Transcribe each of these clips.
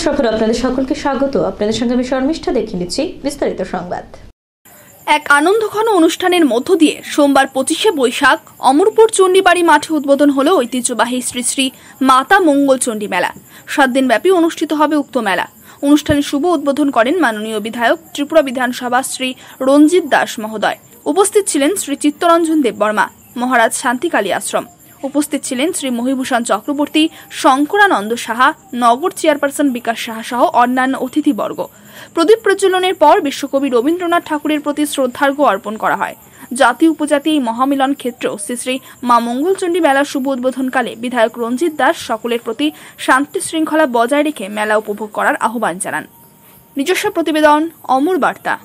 সফর আপনাদের সকলকে স্বাগত। আপনাদের সঙ্গে আমি শর্মিষ্ঠা দেখে নিচ্ছি বিস্তারিত সংবাদ। এক আনন্দঘন অনুষ্ঠানের মধ্য দিয়ে সোমবার 25শে বৈশাখ অমরপুর চণ্ডীবাড়ি মাঠে উদ্বোধন হলো ঐতিহ্যবাহী শ্রী শ্রী মাতা মঙ্গল চণ্ডী মেলা। 7 দিনব্যাপী অনুষ্ঠিত হবে উক্ত মেলা। অনুষ্ঠানের শুভ উদ্বোধন করেন মাননীয় বিধায়ক ত্রিপুরা বিধানসভা শ্রী রঞ্জিত দাস মহোদয়। উপস্থিত ছিলেন শ্রী চিত্তরঞ্জন দেববর্মা, মহারাজ শান্তিকালী আশ্রম। উপস্থিত ছিলেন শ্রী মহিভূষণ চক্রবর্তী, শঙ্করানন্দ সাহা, নগর চেয়ারপারসন বিকাশ সাহা সহ অন্যান্য অতিথিবর্গ। প্রদীপ প্রজ্বলনের পর বিশ্বকবি রবীন্দ্রনাথ ঠাকুরের প্রতি শ্রদ্ধার্ঘ্য অর্পণ করা হয়। জাতি উপজাতি এই মহামিলন ক্ষেত্রেও শ্রী শ্রী মা মঙ্গলচণ্ডী মেলার শুভ উদ্বোধনকালে বিধায়ক রঞ্জিত দাস সকলের প্রতি শান্তি শৃঙ্খলা বজায় রেখে মেলা উপভোগ করার আহ্বান জানান। নিজস্ব প্রতিবেদন, অমর বার্তা।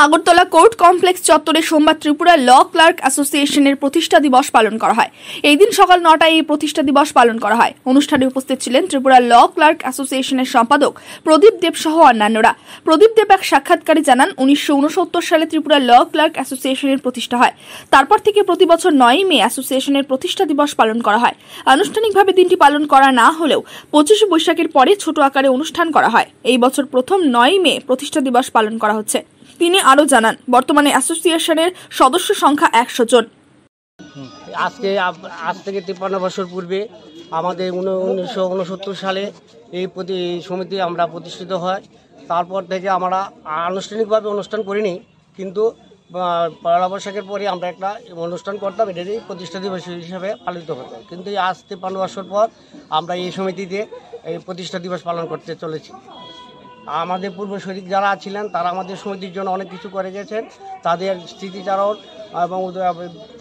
আগরতলা কোর্ট কমপ্লেক্স চত্বরে সোমবার ত্রিপুরা ল ক্লার্ক অ্যাসোসিয়েশনের প্রতিষ্ঠা দিবস পালন করা হয়। এই দিন সকাল 9টায় এই প্রতিষ্ঠা দিবস পালন করা হয়। অনুষ্ঠানে উপস্থিত ছিলেন ত্রিপুরা ল ক্লার্ক অ্যাসোসিয়েশনের সম্পাদক প্রদীপ দেব সহ অন্যান্যরা। প্রদীপ দেব এক সাক্ষাৎকারে জানান, 1969 সালে ত্রিপুরা ল ক্লার্ক অ্যাসোসিয়েশনের প্রতিষ্ঠা হয়। তারপর থেকে প্রতি বছর 9ই মে অ্যাসোসিয়েশনের প্রতিষ্ঠা দিবস পালন করা হয়। আনুষ্ঠানিকভাবে দিনটি পালন করা না হলেও 25শে বৈশাখের পরে ছোট আকারে অনুষ্ঠান করা হয়। এই বছর প্রথম 9ই মে প্রতিষ্ঠা দিবস পালন করা হচ্ছে। তিনি আরো জানান, বর্তমানে অ্যাসোসিয়েশনের সদস্য সংখ্যা 100 জন। আজ থেকে 53 বছর পূর্বে আমাদের 1969 সালে এই সমিতি আমরা প্রতিষ্ঠিত হয়। তারপর থেকে আমরা আনুষ্ঠানিকভাবে অনুষ্ঠান করিনি, কিন্তু পয়লা বৈশাখের পরে আমরা একটা অনুষ্ঠান করতাম, এটাই প্রতিষ্ঠা দিবস হিসেবে পালিত হতো। কিন্তু আজ 53 বছর পর আমরা এই সমিতিতে এই প্রতিষ্ঠা দিবস পালন করতে চলেছি। আমাদের পূর্বশরীর যারা ছিলেন তারা আমাদের সমিতির জন্য অনেক কিছু করে গেছেন। তাদের স্মৃতিচারণ এবং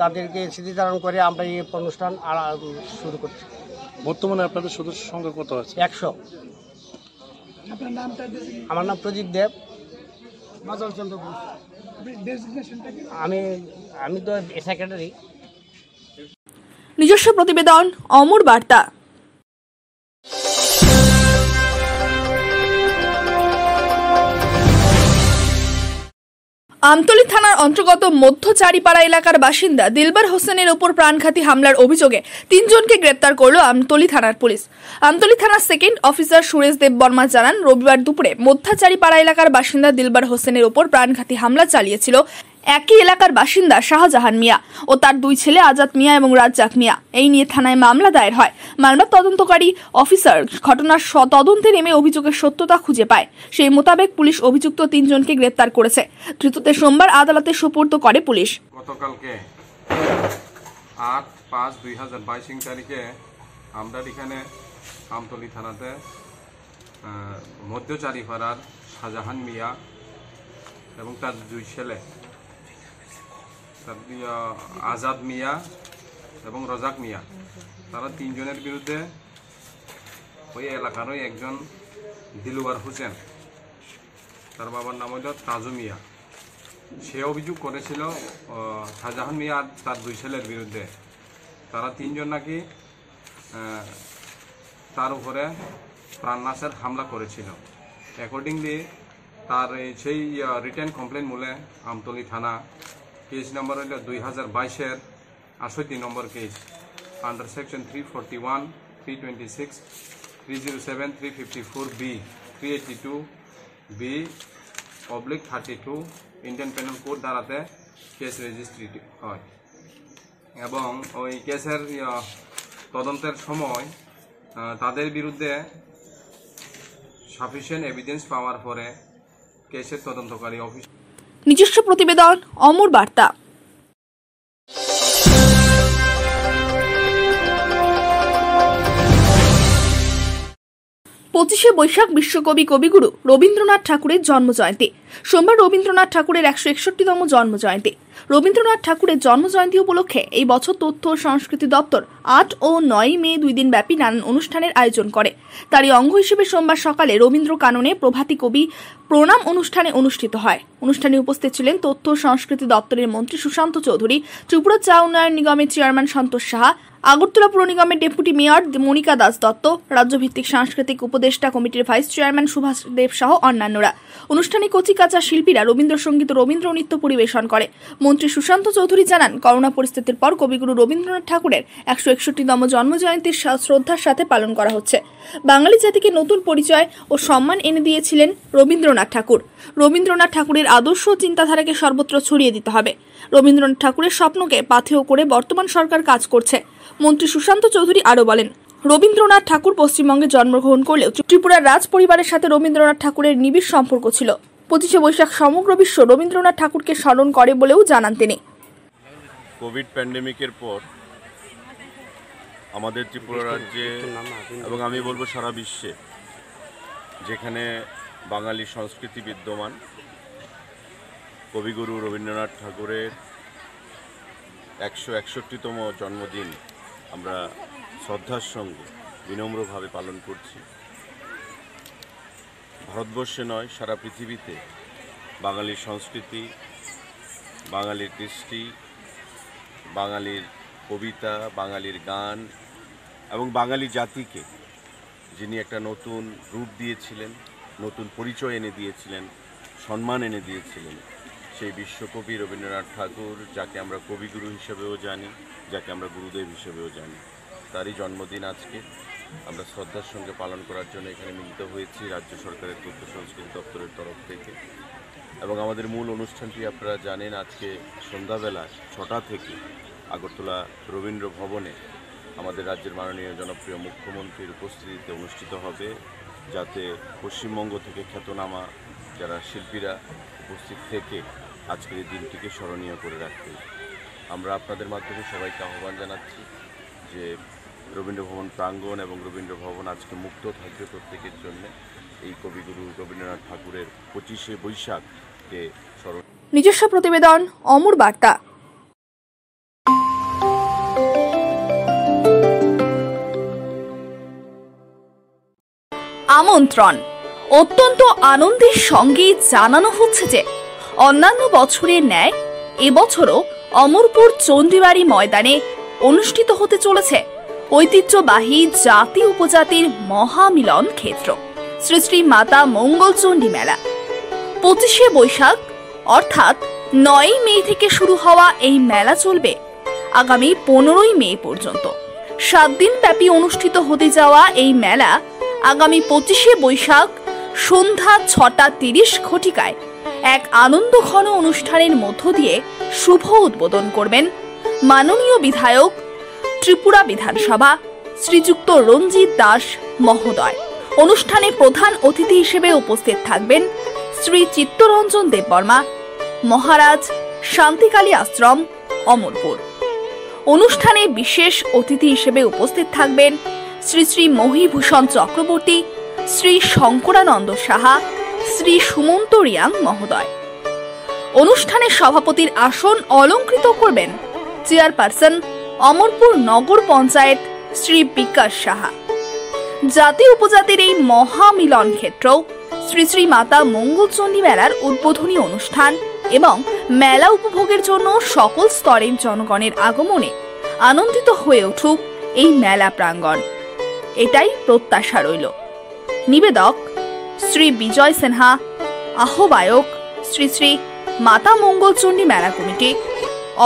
তাদেরকে স্মৃতিচারণ করে আমরা এই অনুষ্ঠান শুরু করছি। বর্তমানে আপনাদের সদস্য সংখ্যা কত আছে? 100। আমার নাম প্রদীপ দেব। আমি তো সেক্রেটারি। নিজস্ব প্রতিবেদন, অমর বার্তা। আমতলী থানার অন্তর্গত মধ্য চারিপাড়া এলাকার বাসিন্দা দিলবার হোসেনের ওপর প্রাণঘাতী হামলার অভিযোগে 3 জনকে গ্রেপ্তার করল আমতলী থানার পুলিশ। আমতলী থানার সেকেন্ড অফিসার সুরেশ দেববর্মা জানান, রবিবার দুপুরে মধ্য চারিপাড়া এলাকার বাসিন্দা দিলবার হোসেনের ওপর প্রাণঘাতী হামলা চালিয়েছিল একই এলাকার বাসিন্দা শাহজাহান মিয়া ও তার 2 ছেলে আজাদ মিয়া এবং রাজ্জাক মিয়া। এই নিয়ে থানায় মামলা দায়ের হয়। মামলার তদন্তকারী অফিসার ঘটনার তদন্তে নেমে অভিযোগের সত্যতা খুঁজে পায়। সেই মোতাবেক পুলিশ অভিযুক্ত 3 জনকে গ্রেপ্তার করেছে। ধৃতদের সোমবার আদালতে সোপর্দ করে পুলিশ। গতকালকে 8/5/2022 তারিখে আমরা এখানে আমতলী থানাতে মধ্য চারিপাড়ার শাহজাহান মিয়া এবং তার 2 ছেলে আজাদ মিয়া এবং রজাক মিয়া, তারা 3 জনের বিরুদ্ধে ওই এলাকারই একজন দিলবার হোসেন, তার বাবার নাম হল তাজু মিয়া, সে অভিযোগ করেছিল শাহজাহান মিয়া আর তার 2 ছেলের বিরুদ্ধে। তারা 3 জন নাকি তার উপরে প্রাণনাশের হামলা করেছিল। অ্যাকর্ডিংলি তার সেই রিটার্ন কমপ্লেন মূলে আমতলী থানা কেস নম্বর হল 2022-এর 68 number case under section 341, 326, 307, 354B, 382B, /32 Indian penal code ধারাতে কেস রেজিস্ট্রি হয় এবং ওই কেসের তদন্তের সময় তাদের বিরুদ্ধে সাফিসিয়েন্ট এভিডেন্স পাওয়ার পরে কেসের তদন্তকারী অফিস। নিজস্ব প্রতিবেদন, অমর বার্তা। 25শে বৈশাখ বিশ্বকবি কবিগুরু রবীন্দ্রনাথ ঠাকুরের জন্মজয়ন্তী। সোমবার রবীন্দ্রনাথ ঠাকুরের 161তম জন্মজয়ন্তী। রবীন্দ্রনাথ ঠাকুরের জন্মজয়ন্তী উপলক্ষে এই বছর তথ্য ও সংস্কৃতি দপ্তর 8 ও 9 মে 2 দিন ব্যাপী নানান অনুষ্ঠানের আয়োজন করে। তারই অঙ্গ হিসেবে সোমবার সকালে রবীন্দ্র কাননে প্রভাতী কবি প্রণাম অনুষ্ঠানে অনুষ্ঠিত হয়। অনুষ্ঠানে উপস্থিত ছিলেন তথ্য ও সংস্কৃতি দপ্তরের মন্ত্রী সুশান্ত চৌধুরী, ত্রিপুরা চা উন্নয়ন নিগমের চেয়ারম্যান সন্তোষ সাহা, আগরতলা পুর নিগমের ডেপুটি মেয়র মনিকা দাস দত্ত, রাজ্যভিত্তিক সাংস্কৃতিক উপদেষ্টা কমিটির ভাইস চেয়ারম্যান সুভাষ দেব সহ অন্যান্যরা। অনুষ্ঠানে কচিকাঁচা শিল্পীরা রবীন্দ্রসঙ্গীত ও রবীন্দ্র নৃত্য পরিবেশন করে। মন্ত্রী সুশান্ত চৌধুরী জানান, করোনা পরিস্থিতির পর কবিগুরু রবীন্দ্রনাথ ঠাকুরের 161তম জন্মজয়ন্তীর শ্রদ্ধার সাথে পালন করা হচ্ছে। বাঙালি জাতিকে নতুন পরিচয় ও সম্মান এনে দিয়েছিলেন রবীন্দ্রনাথ ঠাকুর। রবীন্দ্রনাথ ঠাকুরের আদর্শ ও চিন্তাধারাকে সর্বত্র ছড়িয়ে দিতে হবে। রবীন্দ্রনাথ ঠাকুরের স্বপ্নকে পাথেয় করে বর্তমান সরকার কাজ করছে। মন্ত্রী সুশান্ত চৌধুরী আরও বলেন, রবীন্দ্রনাথ ঠাকুর পশ্চিমবঙ্গে জন্মগ্রহণ করলেও ত্রিপুরার রাজ পরিবারের সাথে রবীন্দ্রনাথ ঠাকুরের নিবিড় সম্পর্ক ছিল। 25শে বৈশাখ সমগ্র বিশ্ব রবীন্দ্রনাথ ঠাকুরকে স্মরণ করে বলেও জানান তিনি। কোভিড প্যান্ডেমিকের পর আমাদের ত্রিপুরা রাজ্যে এবং আমি বলবো সারা বিশ্বে যেখানে বাঙালি সংস্কৃতি বিদ্যমান, কবিগুরু রবীন্দ্রনাথ ঠাকুরের 161তম জন্মদিন আমরা শ্রদ্ধার সঙ্গে বিনম্রভাবে পালন করছি। ভারতবর্ষে নয়, সারা পৃথিবীতে বাঙালির সংস্কৃতি, বাঙালির কৃষ্টি, বাঙালির কবিতা, বাঙালির গান এবং বাঙালি জাতিকে যিনি একটা নতুন রূপ দিয়েছিলেন, নতুন পরিচয় এনে দিয়েছিলেন, সম্মান এনে দিয়েছিলেন, সেই বিশ্বকবি রবীন্দ্রনাথ ঠাকুর, যাকে আমরা কবিগুরু হিসেবেও জানি, যাকে আমরা গুরুদেব হিসেবেও জানি, তারই জন্মদিন আজকে আমরা শ্রদ্ধার সঙ্গে পালন করার জন্য এখানে মিলিত হয়েছি রাজ্য সরকারের তথ্য সংস্কৃতি দপ্তরের তরফ থেকে। এবং আমাদের মূল অনুষ্ঠানটি আপনারা জানেন, আজকে সন্ধ্যাবেলা 6টা থেকে আগরতলা রবীন্দ্র ভবনে আমাদের রাজ্যের মাননীয় জনপ্রিয় মুখ্যমন্ত্রীর উপস্থিতিতে অনুষ্ঠিত হবে, যাতে পশ্চিমবঙ্গ থেকে খ্যাতনামা যারা শিল্পীরা উপস্থিত থেকে আজকের এই দিনটিকে স্মরণীয় করে রাখতে আমরা আপনাদের মাধ্যমে সবাইকে আহ্বান জানাচ্ছি যে রবীন্দ্র ভবন প্রাঙ্গণ এবং রবীন্দ্র ভবন আজকে মুক্ত থাকবে প্রত্যেকের জন্য এই কবিগুরু রবীন্দ্রনাথ ঠাকুরের 25শে বৈশাখকে স্মরণ। নিজস্ব প্রতিবেদন, অমর বার্তা। আমন্ত্রণ। অত্যন্ত আনন্দের সঙ্গে জানানো হচ্ছে যে অন্যান্য বছরের ন্যায় এবছরও অমরপুর চণ্ডীবাড়ি ময়দানে অনুষ্ঠিত হতে চলেছে ঐতিহ্যবাহী জাতি উপজাতির মহামিলন ক্ষেত্র শ্রী শ্রী মাতা মঙ্গলচণ্ডী মেলা। 25শে বৈশাখ অর্থাৎ 9ই মে থেকে শুরু হওয়া এই মেলা চলবে আগামী 15ই মে পর্যন্ত। 7 দিন ব্যাপী অনুষ্ঠিত হতে যাওয়া এই মেলা আগামী 25শে বৈশাখ সন্ধ্যা 6:30 ঘটিকায় এক আনন্দঘন অনুষ্ঠানের মধ্য দিয়ে শুভ উদ্বোধন করবেন মাননীয় বিধায়ক ত্রিপুরা বিধানসভা শ্রীযুক্ত রঞ্জিত দাস মহোদয়। অনুষ্ঠানে প্রধান অতিথি হিসেবে উপস্থিত থাকবেন শ্রী চিত্তরঞ্জন দেববর্মা, মহারাজ শান্তিকালী আশ্রম, অমরপুর। অনুষ্ঠানে বিশেষ অতিথি হিসেবে উপস্থিত থাকবেন শ্রী শ্রী মহিভূষণ চক্রবর্তী, শ্রী শঙ্করানন্দ সাহা, শ্রী সুমন্ত রিয়াং মহোদয়। অনুষ্ঠানে সভাপতির আসন অলঙ্কৃত করবেন চেয়ারপারসন অমরপুর নগর পঞ্চায়েত শ্রী বিকাশ সাহা। জাতি উপজাতির এই মহামিলন ক্ষেত্র শ্রী শ্রী মাতা মঙ্গলচণ্ডী মেলার উদ্বোধনী অনুষ্ঠান এবং মেলা উপভোগের জন্য সকল স্তরের জনগণের আগমনে আনন্দিত হয়ে উঠুক এই মেলা প্রাঙ্গণ, এটাই প্রত্যাশা রইল। নিবেদক শ্রী বিজয় সিনহা, আহ্বায়ক শ্রী শ্রী মাতা মঙ্গলচণ্ডী মেলা কমিটি,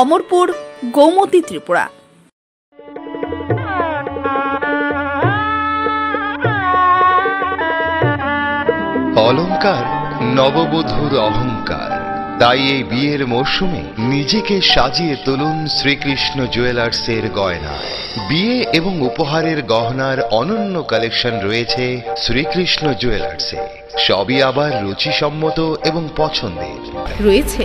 অমরপুর, গৌমতী, ত্রিপুরা। অলংকার নববধূর অহংকার, তাই এই বিয়ের মরশুমে নিজেকে সাজিয়ে তুলুন শ্রীকৃষ্ণ জুয়েলার্সের গয়নায়। বিয়ে এবং উপহারের গহনার অনন্য কালেকশন রয়েছে শ্রীকৃষ্ণ জুয়েলার্সে, সবই আবার রুচিসম্মত এবং পছন্দের। রয়েছে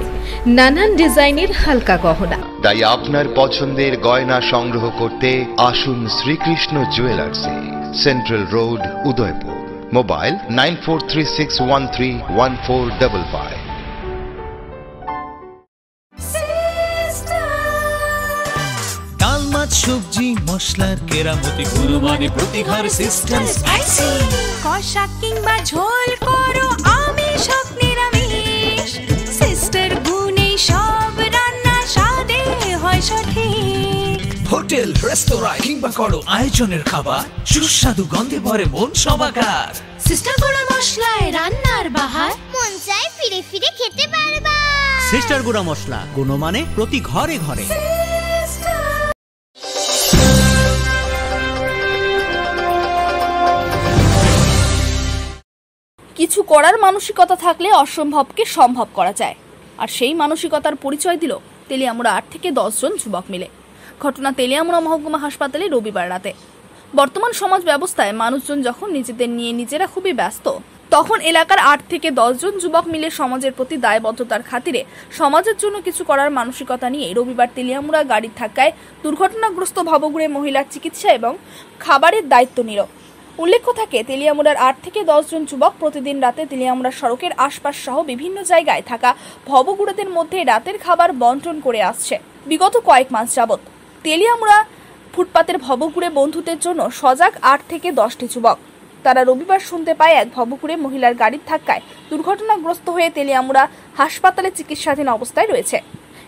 নানান ডিজাইনের হালকা গহনা। তাই আপনার পছন্দের গয়না সংগ্রহ করতে আসুন শ্রীকৃষ্ণ জুয়েলার্সে, সেন্ট্রাল রোড, উদয়পুর। মোবাইল 9436131455। ডাল মাছ সবজি মশলার কেরামতি গুরুমানি প্রতিঘর সিস্টেম স্পাইসি, কষা কিংবা ঝোল করো আমিষ হোক নিরামিষ, সিস্টার গুণে সব রান্না স্বাদে হয় সঠিক। হোটেল, রেস্তোরাঁ কিংবা করো আয়োজনের খাবার, সুস্বাদু গন্ধে ভরে মন সবাকার। সিস্টার গুঁড়া মশলায় রান্নার বাহার, মন চায় ফিরে ফিরে খেতে পারবা। সিস্টার গুঁড়া মশলা, গুণমানে প্রতি ঘরে ঘরে। কিছু করার মানসিকতা থাকলে অসম্ভবকে সম্ভব করা যায়, আর সেই মানসিকতার পরিচয় দিল তেলিয়ামুড়া 8 থেকে 10 জন যুবক মিলে। ঘটনা তেলিয়ামুড়া মহকুমা হাসপাতালে রবিবার রাতে। বর্তমান সমাজ ব্যবস্থায় মানুষজন যখন নিজেদের নিয়ে নিজেরা খুবই ব্যস্ত, তখন এলাকার 8 থেকে 10 জন যুবক মিলে সমাজের প্রতি দায়বদ্ধতার খাতিরে সমাজের জন্য কিছু করার মানসিকতা নিয়ে রবিবার তেলিয়ামুড়া গাড়ির ধাক্কায় দুর্ঘটনাগ্রস্ত ভবঘুরে মহিলার চিকিৎসা এবং খাবারের দায়িত্ব নিল। উল্লেখ্য থাকে, তেলিয়ামুড়ার 8 থেকে 10 জন যুবক প্রতিদিন রাতে তেলিয়ামুড়া সড়কের আশপাশ সহ বিভিন্ন জায়গায় থাকা ভবঘুরেদের মধ্যে রাতের খাবার বন্টন করে আসছে বিগত কয়েক মাস যাবৎ। তেলিয়ামুড়া ফুটপাতের ভবঘুরে বন্ধুদের জন্য সজাগ 8 থেকে 10টি যুবক। তারা রবিবার শুনতে পায় এক ভবঘুরে মহিলার গাড়ির ধাক্কায় দুর্ঘটনাগ্রস্ত হয়ে তেলিয়ামুড়া হাসপাতালে চিকিৎসাধীন অবস্থায় রয়েছে।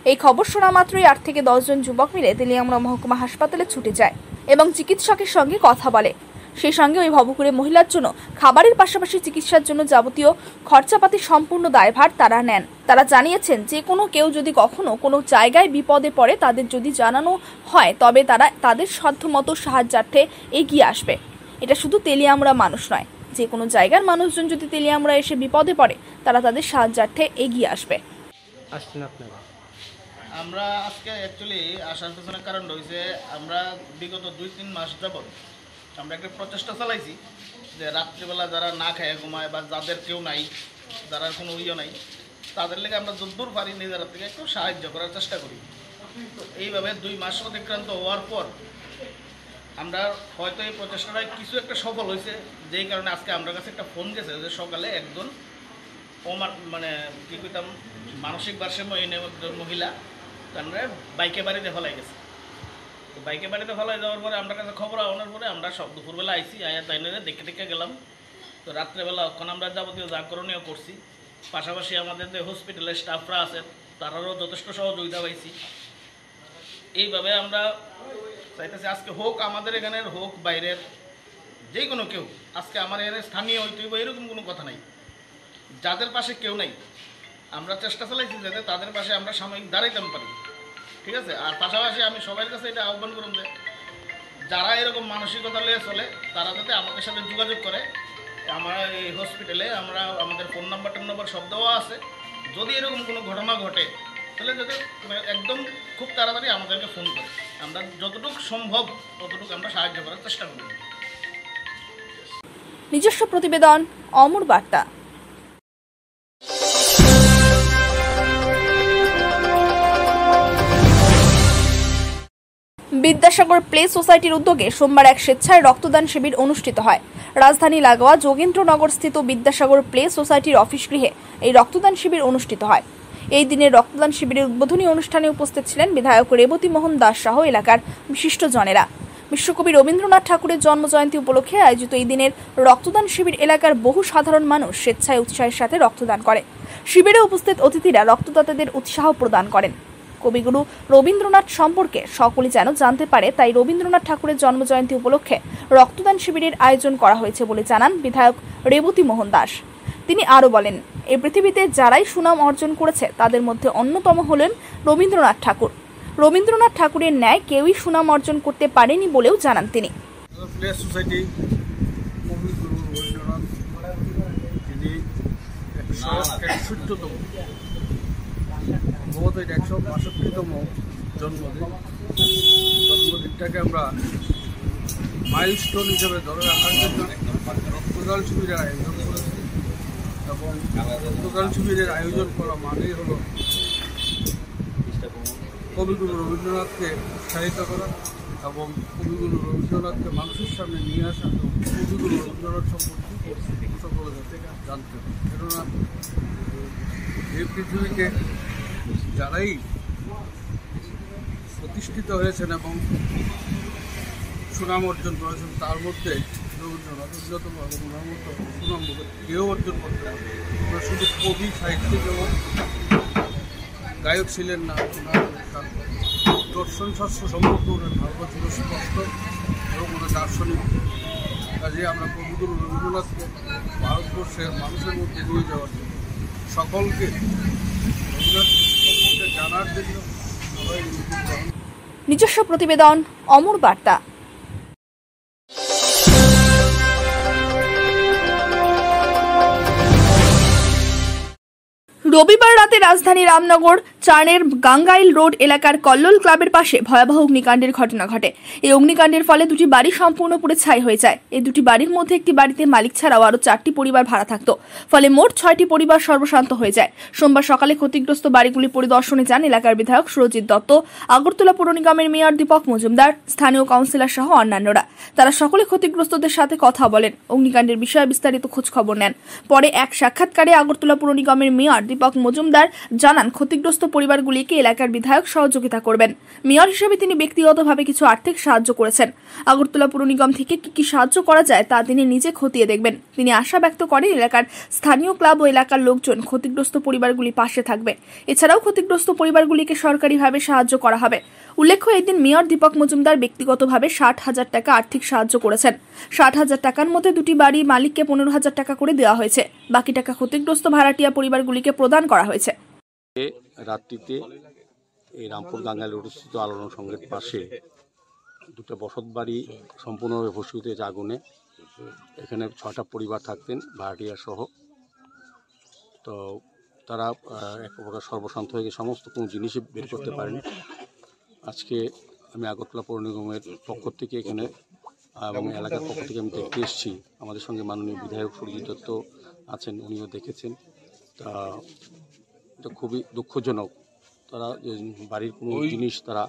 এই খবর শোনা মাত্রই 8 থেকে 10 জন যুবক মিলে তেলিয়ামুড়া মহকুমা হাসপাতালে ছুটে যায় এবং চিকিৎসকের সঙ্গে কথা বলে। সেই সঙ্গে ওই ভবঘুরে মহিলার জন্য খাবারের পাশাপাশি চিকিৎসার জন্য যাবতীয় খরচাপাতি সম্পূর্ণ দায়ভার তারা নেন। তারা জানিয়েছেন, যে কোনো কেউ যদি কখনো কোনো জায়গায় বিপদে পড়ে তাদের যদি জানানো হয় তবে তারা তাদের সাধ্যমতো সাহায্যার্থে এগিয়ে আসবে। এটা শুধু তেলিয়ামুড়া মানুষ নয়, যে কোনো জায়গার মানুষজন যদি তেলিয়ামুড়া এসে বিপদে পড়ে তারা তাদের সাহায্যার্থে এগিয়ে আসবে। আমরা আজকে অ্যাকচুয়ালি আসার পেছনে কারণ রয়েছে, আমরা বিগত 2-3 মাস যাবত আমরা একটা প্রচেষ্টা চালাইছি যে রাত্রিবেলা যারা না খায় ঘুমায় বা যাদের কেউ নাই, যারা কোনো ইয়ে নাই, তাদের লেগে আমরা যদ্দূর পারি নিজেরা থেকে একটু সাহায্য করার চেষ্টা করি। তো এইভাবে 2 মাস অতিক্রান্ত হওয়ার পর আমরা হয়তো এই প্রচেষ্টাটায় কিছু একটা সফল হয়েছে, যেই কারণে আজকে আমার কাছে একটা ফোন গেছে যে সকালে একজন মানে কী কইতাম মানসিক ভারসাম্যহীন একজন মহিলা তারা বাইকে বাড়িতে ফেলাই গেছে। তো বাইকে বাড়িতে ফেলাই যাওয়ার পরে আমার কাছে খবর আনার পরে আমরা সব দুপুরবেলা আইসি, আয়া তাইনে দেখে গেলাম। তো রাত্রেবেলা ওখানে আমরা যাবতীয় জাগরণীয় করছি, পাশাপাশি আমাদের যে হসপিটালের স্টাফরা আছে তারারও যথেষ্ট সহযোগিতা পাইছি। এইভাবে আমরা চাইতেছি আজকে হোক আমাদের এখানের, হোক বাইরের, যে কোনো কেউ, আজকে আমার এখানে স্থানীয় হইতে হইব এরকম কোনো কথা নাই। যাদের পাশে কেউ নাই আমরা চেষ্টা চালাইছি যাতে তাদের পাশে আমরা সাময়িক দাঁড়াইতে পারি, ঠিক আছে। আর পাশাপাশি আমি সবার কাছে এটা আহ্বান করুন যে যারা এরকম মানসিকতা নিয়ে চলে তারা যাতে আমাদের সাথে যোগাযোগ করে। আমরা এই হসপিটালে আমরা আমাদের ফোন নাম্বার সব দেওয়া আছে। যদি এরকম কোনো ঘটনা ঘটে তাহলে যাতে একদম খুব তাড়াতাড়ি আমাদেরকে ফোন করে, আমরা যতটুকু সম্ভব ততটুকু আমরা সাহায্য করার চেষ্টা করি। নিজস্ব প্রতিবেদন, অমর বার্তা। বিদ্যাসাগর প্লে সোসাইটির উদ্যোগে সোমবার এক স্বেচ্ছায় রক্তদান শিবির অনুষ্ঠিত হয়। রাজধানী লাগোয়া যোগেন্দ্রনগর স্থিত বিদ্যাসাগর প্লে সোসাইটির অফিস গৃহে এই রক্তদান শিবির অনুষ্ঠিত হয়। এই দিনের রক্তদান শিবিরের উদ্বোধনী অনুষ্ঠানে উপস্থিত ছিলেন বিধায়ক রেবতী মোহন দাস সহ এলাকার বিশিষ্টজনেরা। বিশ্বকবি রবীন্দ্রনাথ ঠাকুরের জন্মজয়ন্তী উপলক্ষে আয়োজিত এই দিনের রক্তদান শিবির এলাকার বহু সাধারণ মানুষ স্বেচ্ছায় উৎসাহের সাথে রক্তদান করে। শিবিরে উপস্থিত অতিথিরা রক্তদাতাদের উৎসাহ প্রদান করেন। কবিগুরু রবীন্দ্রনাথ সম্পর্কে সকলে যেন জানতে পারে, তাই রবীন্দ্রনাথ ঠাকুরের জন্মজয়ন্তী উপলক্ষে রক্তদান শিবিরের আয়োজন করা হয়েছে বলে জানান বিধায়ক রেবতী মোহন দাস। তিনি আরও বলেন, এই পৃথিবীতে যারাই সুনাম অর্জন করেছে তাদের মধ্যে অন্যতম হলেন রবীন্দ্রনাথ ঠাকুর। রবীন্দ্রনাথ ঠাকুরের ন্যায় কেউই সুনাম অর্জন করতে পারেনি বলেও জানান তিনি। সম্ভবত 162তম জন্মদিনটাকে আমরা মাইলস্টোন হিসেবে ধরে রাখার জন্য রক্তদান শিবিরের আয়োজন করেছি। এবং রক্তদান শিবিরের আয়োজন করা মানেই হলো কবিগুরু রবীন্দ্রনাথকে উৎসাহিত করা এবং কবিগুরু রবীন্দ্রনাথকে মানুষের সামনে নিয়ে আসা এবং কবিগুরু রবীন্দ্রনাথ সম্পর্কে সকলে যাতে জানতে হবে। কেননা এই পৃথিবীকে যারাই প্রতিষ্ঠিত হয়েছেন এবং সুনাম অর্জন করেছেন তার মধ্যে রবীন্দ্রনাথ অন্যতম এবং ওনার মতো সুনাম কেউ অর্জন করতে পারে। ওনার শুধু কবি, সাহিত্যিক এবং গায়ক ছিলেন না, ওনার দর্শন শাস্ত্র সম্পর্কে ওনার ধারণা ছিল স্পষ্ট এবং ওনার দার্শনিক। কাজে আমরা কবিগুরু রবীন্দ্রনাথকে ভারতবর্ষের মানুষের মধ্যে নিয়ে যাওয়ার জন্য সকলকে রবীন্দ্রনাথ সম্পর্কে জানার জন্য আমরা এই উদ্যোগ গ্রহণ। নিজস্ব প্রতিবেদন, অমর বার্তা। রবিবার রাতে রাজধানী রামনগর চার্নের গাঙ্গাইল রোড এলাকার কল্লোল ক্লাবের পাশে ভয়াবহ অগ্নিকাণ্ডের ঘটনা ঘটে। এই অগ্নিকাণ্ডের ফলে দুটি বাড়ি সম্পূর্ণ পুড়ে ছাই হয়ে যায়। এই দুটি বাড়ির মধ্যে একটি বাড়িতে মালিক ছাড়াও আরও 4টি পরিবার ভাড়া থাকত, ফলে মোট 6টি পরিবার সর্বশান্ত হয়ে যায়। সোমবার সকালে ক্ষতিগ্রস্ত বাড়িগুলি পরিদর্শনে যান এলাকার বিধায়ক সুরজিৎ দত্ত, আগরতলা পৌর নিগমের মেয়র দীপক মজুমদার, স্থানীয় কাউন্সিলর সহ অন্যান্যরা। তারা সকলে ক্ষতিগ্রস্তদের সাথে কথা বলেন, অগ্নিকাণ্ডের বিষয়ে বিস্তারিত খোঁজ খবর নেন। পরে এক সাক্ষাৎকারে আগরতলা পৌর নিগমের মেয়র দীপক মজুমদার জানান ক্ষতিগ্রস্ত পরিবারগুলিকে এলাকার বিধায়ক সহযোগিতা করবেন। মেয়র হিসেবে তিনি ব্যক্তিগতভাবে কিছু আর্থিক সাহায্য করেছেন। আগরতলা পৌর নিগম থেকে কি সাহায্য করা যায় তা তিনি নিজে খতিয়ে দেখবেন। তিনি আশা ব্যক্ত করেন এলাকার স্থানীয় ক্লাব ও এলাকার লোকজন ক্ষতিগ্রস্ত পরিবারগুলির পাশে থাকবে। এছাড়াও ক্ষতিগ্রস্ত পরিবারগুলিকে সরকারিভাবে সাহায্য করা হবে। উল্লেখ্য, এদিন মেয়র দীপক মজুমদার ব্যক্তিগতভাবে 60,000 টাকা আর্থিক সাহায্য করেছেন। 60,000 টাকার মধ্যে দুটি বাড়ি মালিককে 15,000 টাকা করে দেওয়া হয়েছে। বাকি টাকা ক্ষতিগ্রস্ত ভাড়াটিয়া পরিবারগুলিকে প্রদান করা হয়েছে। রাত্রিতে এই রামপুর গাঙ্গাইল রোড স্থিত আলোড়ন সংঘের পাশে দুটো বসত বাড়ি সম্পূর্ণভাবে ভস্মীভূত হয়েছে আগুনে। এখানে 6টা পরিবার থাকতেন ভাড়াটিয়া সহ। তো তারা এক প্রকার সর্বশান্ত হয়ে গিয়ে সমস্ত কোনো জিনিসই বের করতে পারেনি। আজকে আমি আগরতলা পৌর নিগমের পক্ষ থেকে এখানে এবং এলাকার পক্ষ থেকে আমি দেখতে এসেছি। আমাদের সঙ্গে মাননীয় বিধায়ক সুরজিৎ দত্ত আছেন, উনিও দেখেছেন। তা এটা খুবই দুঃখজনক। তারা বাড়ির কোনো জিনিস তারা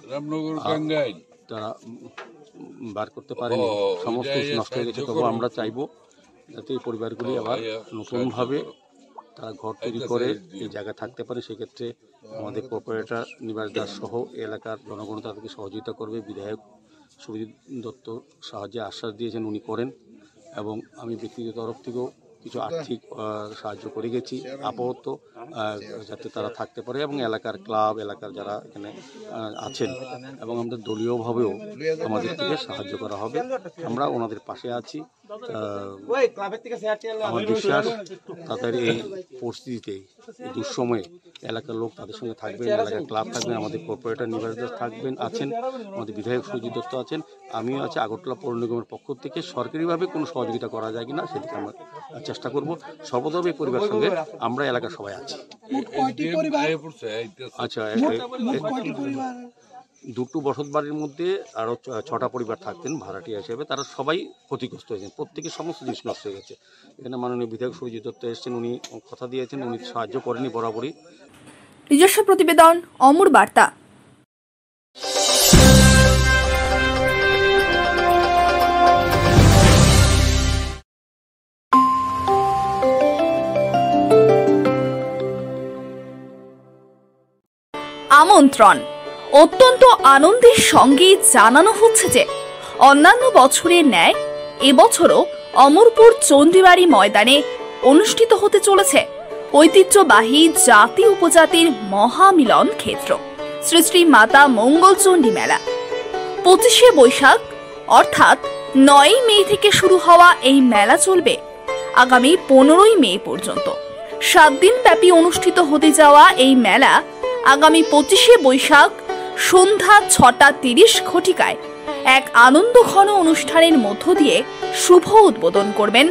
বার করতে পারেনি, সমস্ত নষ্ট হয়ে গেছে। তবু আমরা চাইব যাতে এই পরিবারগুলি আবার নতুনভাবে তারা ঘর তৈরি করে এই জায়গায় থাকতে পারে। সেক্ষেত্রে আমাদের কর্পোরেটর নিবাস দাস সহ এলাকার জনগণ তাদেরকে সহযোগিতা করবে। বিধায়ক সুরজিৎ দত্ত সাহায্যে আশ্বাস দিয়েছেন, উনি করেন। এবং আমি ব্যক্তিগত তরফ থেকেও কিছু আর্থিক সাহায্য করে গেছি আপাতত, যাতে তারা থাকতে পারে এবং এলাকার ক্লাব, এলাকার যারা এখানে আছেন এবং আমাদের দলীয়ভাবেও আমাদের থেকে সাহায্য করা হবে। আমরা ওনাদের পাশে আছি। আমার বিশ্বাস তাদের এই পরিস্থিতিতে, এই দুঃসময়ে এলাকার লোক তাদের সঙ্গে থাকবেন, এলাকার ক্লাব থাকবেন, আমাদের কর্পোরেটর নিবাস দাস থাকবেন আছেন, আমাদের বিধায়ক সুরজিৎ দত্ত আছেন, আমিও আছি। আগরতলা পৌর নিগমের পক্ষ থেকে সরকারিভাবে কোনো সহযোগিতা করা যায় কিনা সেদিকে আমরা চেষ্টা করব। সর্বদভাবে পরিবারের সঙ্গে আমরা এলাকার সবাই আছি। আচ্ছা, দুটো বসত বাড়ির মধ্যে আরও 6টা পরিবার থাকতেন ভাড়াটিয়া হিসেবে। তারা সবাই ক্ষতিগ্রস্ত হয়েছেন, প্রত্যেকের সমস্ত জিনিস নষ্ট হয়ে গেছে। এখানে মাননীয় বিধায়ক সুরজিৎ দত্ত এসেছেন, উনি কথা দিয়েছেন, উনি সাহায্য করেনি বরাবরই। নিজস্ব প্রতিবেদন, অমর বার্তা। আমন্ত্রণ। অত্যন্ত আনন্দের সঙ্গে জানানো হচ্ছে যে অন্যান্য বছরের ন্যায় এবছরও অমরপুর চণ্ডীবাড়ি ময়দানে অনুষ্ঠিত হতে চলেছে ঐতিহ্যবাহী জাতি উপজাতির মহামিলন ক্ষেত্র শ্রী শ্রী মাতা মঙ্গলচণ্ডী মেলা। 25শে বৈশাখ অর্থাৎ 9ই মে থেকে শুরু হওয়া এই মেলা চলবে আগামী 15ই মে পর্যন্ত। 7 দিন ব্যাপী অনুষ্ঠিত হতে যাওয়া এই মেলা আগামী 25শে বৈশাখ সন্ধ্যা 6:30 ঘটিকায় এক আনন্দঘন অনুষ্ঠানের মধ্য দিয়ে শুভ উদ্বোধন করবেন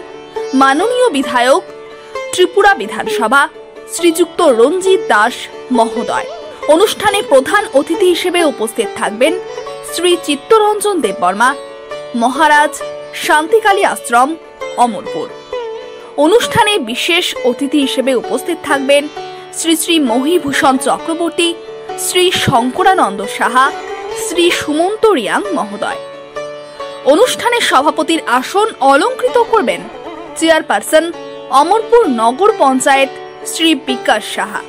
মাননীয় বিধায়ক ত্রিপুরা বিধানসভা শ্রীযুক্ত রঞ্জিত দাস মহোদয়। অনুষ্ঠানে প্রধান অতিথি হিসেবে উপস্থিত থাকবেন শ্রী চিত্তরঞ্জন দেববর্মা, মহারাজ শান্তিকালী আশ্রম, অমরপুর। অনুষ্ঠানে বিশেষ অতিথি হিসেবে উপস্থিত থাকবেন শ্রী শ্রী মহিভূষণ চক্রবর্তী, শ্রী শঙ্করানন্দ সাহা, শ্রী সুমন্ত রিয়াং মহোদয়। অনুষ্ঠানে সভাপতির আসন অলঙ্কৃত করবেন চেয়ারপারসন অমরপুর নগর পঞ্চায়েত শ্রী বিকাশ সাহা।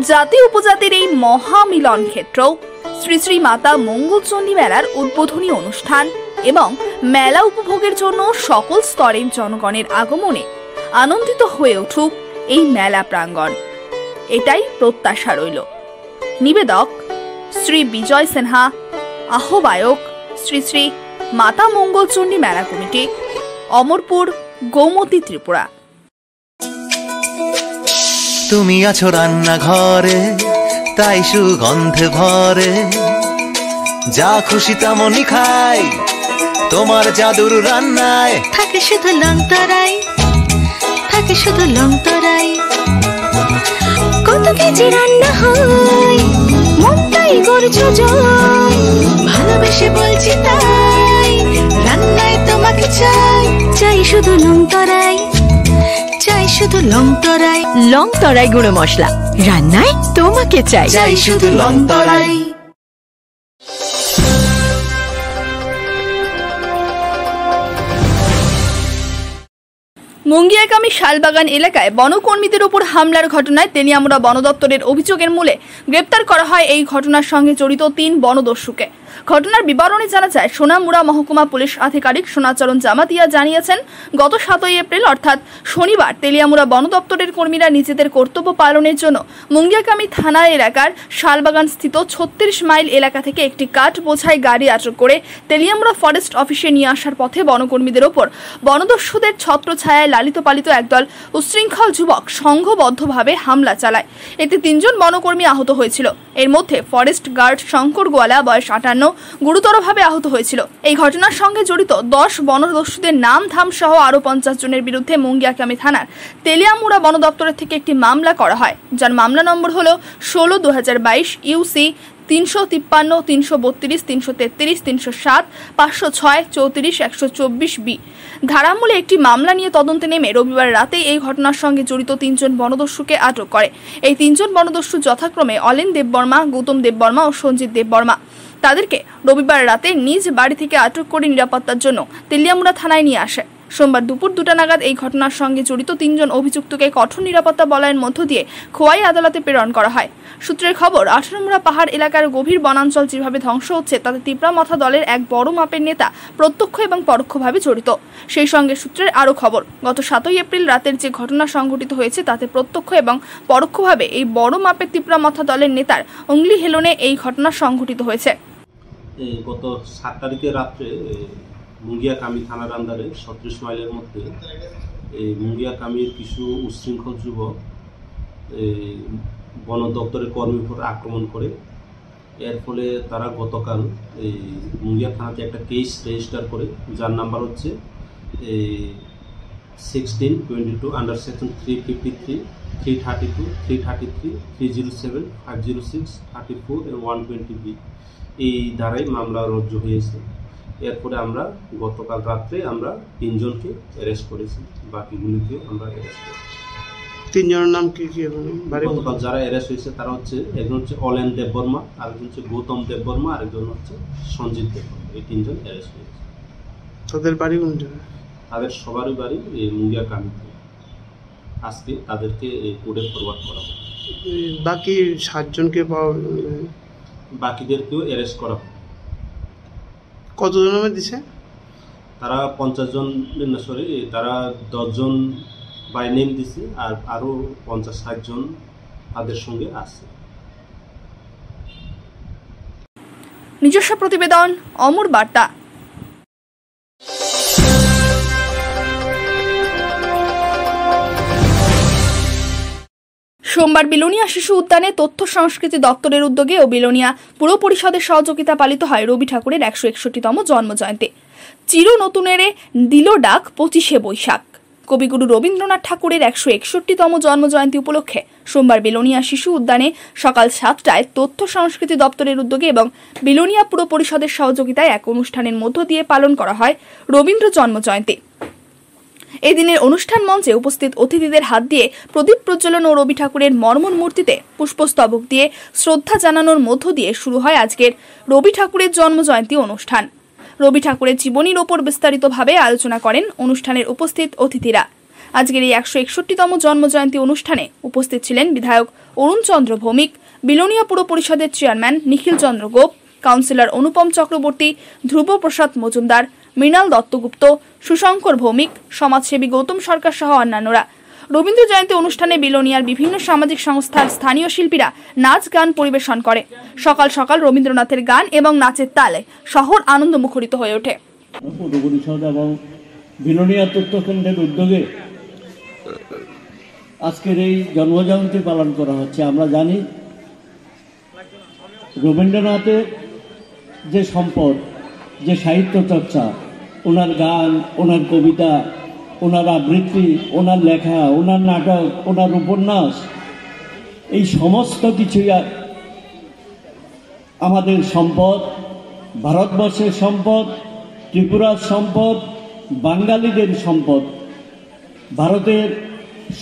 জাতি উপজাতির এই মহামিলন ক্ষেত্র শ্রী শ্রী মাতা মঙ্গলচণ্ডী মেলার উদ্বোধনী অনুষ্ঠান এবং মেলা উপভোগের জন্য সকল স্তরের জনগণের আগমনে আনন্দিত হয়ে উঠুক এই মেলা প্রাঙ্গণ, এটাই প্রত্যাশা রইল। নিবেদক শ্রী বিজয় সিনহা, আহ্বায়ক শ্রী শ্রী মাতা মঙ্গলচণ্ডী মেলা কমিটি, অমরপুর, গৌমতী, ত্রিপুরা। তুমি আছো রান্নাঘরে, তাই সুগন্ধে ভরে, যা খুশি তেমনই খাই, তোমার জাদুর রান্নায় থাকে শুধু লংতরাই, থাকে শুধু লংতরাই। কত কেজি রান্না হয়, মনটাই করছো জয়, ভালোবেসে বলছি তাই, রান্নায় তোমাকে চাই, চাই শুধু লংতরাই, চাই শুধু লংতরাই। লংতরাই গুঁড়ো মশলা, রান্নায় তোমাকে চাই, চাই শুধু লংতরাই। মুঙ্গিয়াকামী শালবাগান এলাকায় বনকর্মীদের উপর হামলার ঘটনায় তেলিয়ামুড়া বন দপ্তরের অভিযোগের মূলে গ্রেপ্তার করা হয় এই ঘটনার সঙ্গে জড়িত 3 বনদস্যুকে। ঘটনার বিবরণী জানা যায়, সোনামুড়া মহকুমা পুলিশ আধিকারিক সোনাচরণ জামাতিয়া জানিয়েছেন, গত 7 এপ্রিল অর্থাৎ শনিবার তেলিয়ামুড়া বন দপ্তরের কর্মীরা নিজেদের কর্তব্য পালনের জন্য মুঙ্গিয়াকামী থানা এলাকার শালবাগান স্থিত 36 মাইল এলাকা থেকে একটি কাঠ বোঝাই গাড়ি আটক করে তেলিয়ামুড়া ফরেস্ট অফিসে নিয়ে আসার পথে বনকর্মীদের ওপর বনদস্যুদের ছত্রছায়ায় লালিত পালিত একদল উশৃঙ্খল যুবক সংঘবদ্ধভাবে হামলা চালায়। এতে 3 জন বনকর্মী আহত হয়েছিল। এর মধ্যে ফরেস্ট গার্ড শঙ্কর গোয়ালা বয়স 58 গুরুতরভাবে আহত হয়েছিল। এই ঘটনার সঙ্গে জড়িত 10 বনদস্যুদের নাম ধাম সহ আরো 50 জনের বিরুদ্ধে মুঙ্গিয়াকামী থানার তেলিয়ামুড়া বন দপ্তরের থেকে একটি মামলা করা হয়, যার মামলা নম্বর হলো 16/2022 ইউসি 353, 332, 333, 307, 506, 34, 124B ধারামূলে একটি মামলা নিয়ে তদন্তে নেমে রবিবার রাতে এই ঘটনার সঙ্গে জড়িত 3 জন বনদস্যুকে আটক করে। এই 3 জন বনদস্যু যথাক্রমে অলেন দেববর্মা, গৌতম দেববর্মা ও সঞ্জিত দেববর্মা। তাদেরকে রবিবার রাতে নিজ বাড়ি থেকে আটক করে নিরাপত্তার জন্য তেলিয়ামুড়া থানায় নিয়ে আসে। সোমবার দুপুর 2টা নাগাদ এই ঘটনার সঙ্গে জড়িত 3 জন অভিযুক্তকে কঠোর নিরাপত্তা বলয়ের মধ্য দিয়ে খোয়াই আদালতে প্রেরণ করা হয়। সূত্রের খবর, 18মুড়া পাহাড় এলাকার গভীর বনাঞ্চল যেভাবে ধ্বংস হচ্ছে তাতে তিপ্রামাথা দলের এক বড় মাপের নেতা প্রত্যক্ষ এবং পরোক্ষভাবে জড়িত। সেই সঙ্গে সূত্রের আরও খবর, গত 7 এপ্রিল রাতের যে ঘটনা সংঘটিত হয়েছে তাতে প্রত্যক্ষ এবং পরোক্ষভাবে এই বড় মাপের তিপ্রামাথা দলের নেতার অঙ্গলি হেলনে এই ঘটনা সংঘটিত হয়েছে। গত 7 তারিখে রাত্রে মুঙ্গিয়াকামী থানার আন্ডারে 36 মাইলের মধ্যে এই মুঙ্গিয়াকামীর কিছু উশৃঙ্খল যুবক বন দপ্তরের কর্মীর উপর আক্রমণ করে। এর ফলে তারা গতকাল এই মুঙ্গিয়া থানাতে একটা কেস রেজিস্টার করে, যার নাম্বার হচ্ছে 1622 আন্ডার সেকশন 353, 332, 333, 307, 506, 34 এবং 120B এই ধারায় মামলা রুজু হয়েছে। এরপরে আমরা গতকাল রাত্রে আমরা 3 জনকে অ্যারেস্ট করেছি, বাকিগুলিকেও আমরা অ্যারেস্ট করেছি। 3 জনের নাম কি কি? গতকাল যারা অ্যারেস্ট হয়েছে তারা হচ্ছে, একজন হচ্ছে অলেন দেববর্মা, আরেকজন হচ্ছে গৌতম দেববর্মা, আরেকজন হচ্ছে সঞ্জিত দেববর্মা। এই 3 জন অ্যারেস্ট হয়েছে। তাদের বাড়ি কোন জায়গায়? তাদের সবারই বাড়ি এই মুঙ্গিয়াকামীতে। আজকে তাদেরকে কোর্টে ফরওয়ার্ড করা হবে। বাকি 7 জনকে পাওয়া, বাকিদেরকেও অ্যারেস্ট করা হবে। কতজন নামে দিছে? তারা 50 জন, সরি তারা 10 জন বাই নেম দিছে, আর আরো 50-60 জন তাদের সঙ্গে আছে। নিজস্ব প্রতিবেদন, অমর বার্তা। সোমবার বিলোনিয়া শিশু উদ্যানে তথ্য সংস্কৃতি দপ্তরের উদ্যোগে ও বিলোনিয়া পুর পরিষদের সহযোগিতা পালিত হয় রবি ঠাকুরের 161তম জন্মজয়ন্তী। চির নতুনেরে দিল ডাক 25শে বৈশাখ। কবিগুরু রবীন্দ্রনাথ ঠাকুরের 161তম জন্মজয়ন্তী উপলক্ষে সোমবার বিলোনিয়া শিশু উদ্যানে সকাল 7টায় তথ্য সংস্কৃতি দপ্তরের উদ্যোগে এবং বিলোনিয়া পুর পরিষদের সহযোগিতায় এক অনুষ্ঠানের মধ্য দিয়ে পালন করা হয় রবীন্দ্র জন্মজয়ন্তী। এই দিনের অনুষ্ঠান মঞ্চে উপস্থিত অতিথিদের হাত দিয়ে প্রদীপ প্রজ্বলন ও রবি ঠাকুরের মর্মর মূর্তিতে পুষ্পস্তবক দিয়ে শ্রদ্ধা জানানোর মধ্য দিয়ে শুরু হয় আজকের রবি ঠাকুরের জন্মজয়ন্তী অনুষ্ঠান। রবি ঠাকুরের জীবনীর ওপর বিস্তারিতভাবে আলোচনা করেন অনুষ্ঠানের উপস্থিত অতিথিরা। আজকের এই 161তম জন্মজয়ন্তী অনুষ্ঠানে উপস্থিত ছিলেন বিধায়ক অরুণ চন্দ্র ভৌমিক, বিলোনিয়া পুর পরিষদের চেয়ারম্যান নিখিল চন্দ্র গোপ, কাউন্সিলর অনুপম চক্রবর্তী, ধ্রুব প্রসাদ মজুমদার, মৃণাল দত্তগুপ্ত, সুশঙ্কর ভৌমিক, সমাজসেবী গৌতম সরকার সহ অন্যান্যরা। রবীন্দ্র জয়ন্তী অনুষ্ঠানে বিলোনিয়ার বিভিন্ন সামাজিক সংস্থার স্থানীয় শিল্পীরা নাচ গান পরিবেশন করে। সকাল সকাল রবীন্দ্রনাথের গান এবং নাচের তালে শহর আনন্দ মুখরিত হয়ে ওঠে। পরিষদ এবং বিলোনিয়া তথ্যকেন্দ্রের উদ্যোগে আজকের এই জন্মজয়ন্তী পালন করা হচ্ছে। আমরা জানি রবীন্দ্রনাথের যে সম্পদ, যে সাহিত্য চর্চা, ওনার গান, ওনার কবিতা, ওনার আবৃত্তি, ওনার লেখা, ওনার নাটক, ওনার উপন্যাস, এই সমস্ত কিছুই আমাদের সম্পদ, ভারতবর্ষের সম্পদ, ত্রিপুরার সম্পদ, বাঙালিদের সম্পদ। ভারতের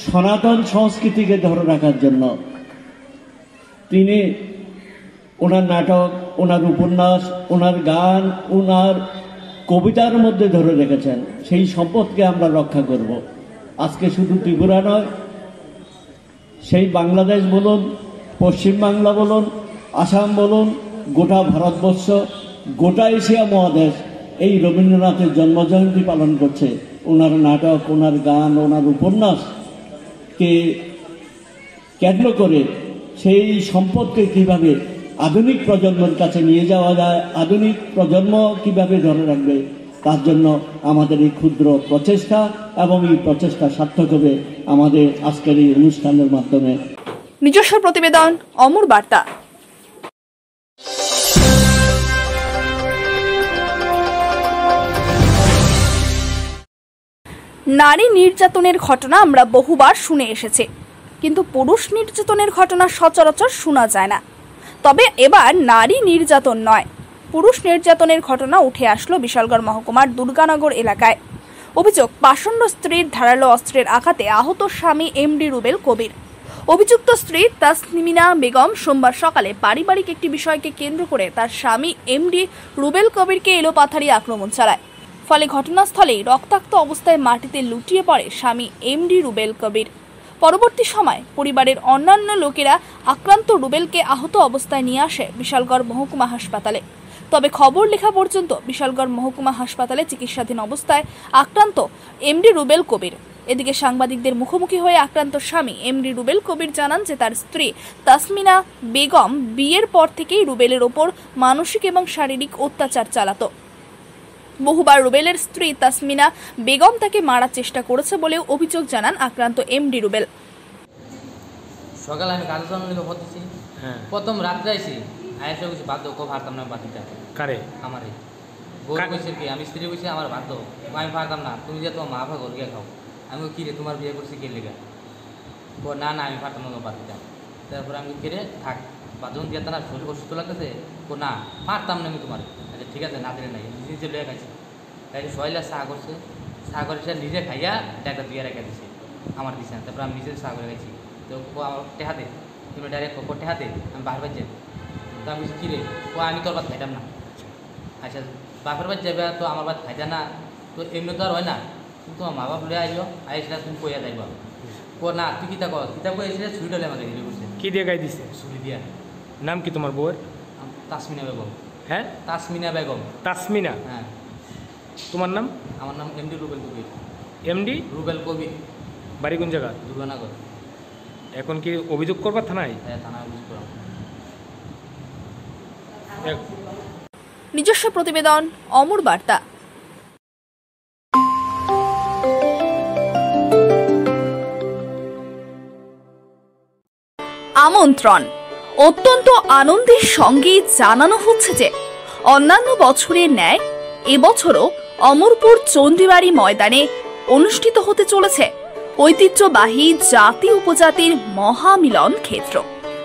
সনাতন সংস্কৃতিকে ধরে রাখার জন্য তিনি ওনার নাটক, ওনার উপন্যাস, ওনার গান, ওনার কবিতার মধ্যে ধরে রেখেছেন। সেই সম্পদকে আমরা রক্ষা করব। আজকে শুধু ত্রিপুরা নয়, সেই বাংলাদেশ বলুন, পশ্চিমবাংলা বলুন, আসাম বলুন, গোটা ভারতবর্ষ, গোটা এশিয়া মহাদেশ এই রবীন্দ্রনাথের জন্মজয়ন্তী পালন করছে। ওনার নাটক, ওনার গান, ওনার উপন্যাসকে কেন্দ্র করে সেই সম্পদকে কিভাবে আধুনিক প্রজন্মের কাছে নিয়ে যাওয়া যায়, আধুনিক প্রজন্ম কিভাবে ধরে রাখবে, তার জন্য আমাদের এই ক্ষুদ্র প্রচেষ্টা, এবং এই প্রচেষ্টা সার্থক হবে আমাদের আজকের এই অনুষ্ঠানের মাধ্যমে। নিজস্ব প্রতিবেদন, অমর বার্তা। নারী নির্যাতনের ঘটনা আমরা বহুবার শুনে এসেছি, কিন্তু পুরুষ নির্যাতনের ঘটনা সচরাচর শোনা যায় না। তবে এবার নারী নির্যাতন নয়, পুরুষ নির্যাতনের ঘটনা উঠে আসলো বিশালগড় মহকুমার দুর্গানগর এলাকায়। অভিযোগ, পাষণ্ড স্ত্রীর ধারালো অস্ত্রের আঘাতে আহত স্বামী এমডি রুবেল কবির। অভিযুক্ত স্ত্রী তাসমিনা বেগম সোমবার সকালে পারিবারিক একটি বিষয়কে কেন্দ্র করে তার স্বামী এমডি রুবেল কবিরকে এলোপাথারি আক্রমণ চালায়। ফলে ঘটনাস্থলেই রক্তাক্ত অবস্থায় মাটিতে লুটিয়ে পড়ে স্বামী এমডি রুবেল কবির। পরবর্তী সময় পরিবারের অন্যান্য লোকেরা আক্রান্ত রুবেলকে আহত অবস্থায় নিয়ে আসে বিশালগড় মহকুমা হাসপাতালে। তবে খবর লেখা পর্যন্ত বিশালগড় মহকুমা হাসপাতালে চিকিৎসাধীন অবস্থায় আক্রান্ত এমডি রুবেল কবির। এদিকে সাংবাদিকদের মুখোমুখি হয়ে আক্রান্ত স্বামী এমডি রুবেল কবির জানান যে তার স্ত্রী তাসমিনা বেগম বিয়ের পর থেকেই রুবেলের ওপর মানসিক এবং শারীরিক অত্যাচার চালাতো। বহুবার রুবেলের স্ত্রী তাসমিনা বেগম তাকে মারার চেষ্টা করেছে বলেও অভিযোগ জানান আক্রান্ত এমডি রুবেল। সকালে আমি কাজের জন্য পড়তেছি, প্রথম রাত্রে আইসি আইসা বলছি বাধ্য কো পারতাম না বাতিটা কারে আমারে বউ কইছে কি আমি স্ত্রী কইছে আমার বাধ্য আমি পারতাম না, তুমি যে তোমার মা বাবা ঘর গিয়ে খাও। আমি কি রে তোমার বিয়ে করছি কে লেগে? ও না না আমি পারতাম না বাতিটা। তারপরে আমি কিরে থাক বাজন দিয়ে না শরীর অসুস্থ লাগতেছে, ও না পারতাম না আমি তোমার। আচ্ছা ঠিক আছে, না দিলে নাই, নিজে লয়ে খাইছে। তাই সয়লা চা করছে, চা করে সে নিজে খাইয়া একটা দিয়ে রেখে দিছে আমার দিছে। তারপরে আমি নিজে চা করে খাইছি। তো ও আমার টেহাতে তুমি ডাইরেক্ট ও টেহাতে আমি বাহার বাজ যাই। তো আমি বলছি কী রে, ও আমি তোর বাদ খাইতাম না। আচ্ছা বাপের বাদ যাবে তো আমার বাদ খাইতা না, তো এমনি তো আর হয় না, তুমি তোমার মা বাপ লয়ে আইলো, আইসা তুমি কইয়া যাইবা। ও না তুই কিতা কর, কিতা কই এসে ছুরিটা আমাকে দিলে বলছে। কি দিয়ে গাই দিছে? ছুরি দিয়া। নাম কি তোমার বউয়ের? তাসমিনা বেগম। হ্যাঁ তাসমিনা বেগম। তাসমিনা? হ্যাঁ। তোমার নাম? আমার নাম এমডি রুবেল কবির। এমডি রুবেল কবির। বাড়ি কোন জায়গা? দুর্গানগর। এখন কি অভিযোগ করবা থানায়? হ্যাঁ থানায় অভিযোগ করব। নিজস্ব প্রতিবেদন, অমর বার্তা। আমন্ত্রণ, অত্যন্ত আনন্দের সঙ্গে জানানো হচ্ছে যে অন্যান্য বছরের ন্যায় এবছরও অমরপুর চণ্ডীবাড়ি ময়দানে অনুষ্ঠিত হতে চলেছে ঐতিহ্যবাহী জাতি উপজাতির মহামিলন ক্ষেত্র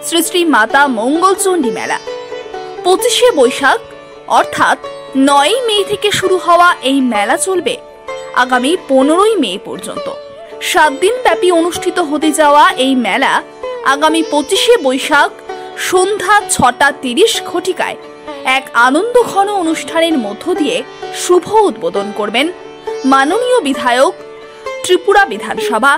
শ্রী শ্রী মাতা মঙ্গলচণ্ডী মেলা। 25শে বৈশাখ অর্থাৎ 9ই মে থেকে শুরু হওয়া এই মেলা চলবে আগামী 15ই মে পর্যন্ত। 7 দিন ব্যাপী অনুষ্ঠিত হতে যাওয়া এই মেলা আগামী 25শে বৈশাখ সন্ধ্যা 6:30 ঘটিকায় এক আনন্দঘন অনুষ্ঠানের মধ্য দিয়ে শুভ উদ্বোধন করবেন মাননীয় বিধায়ক ত্রিপুরা বিধানসভা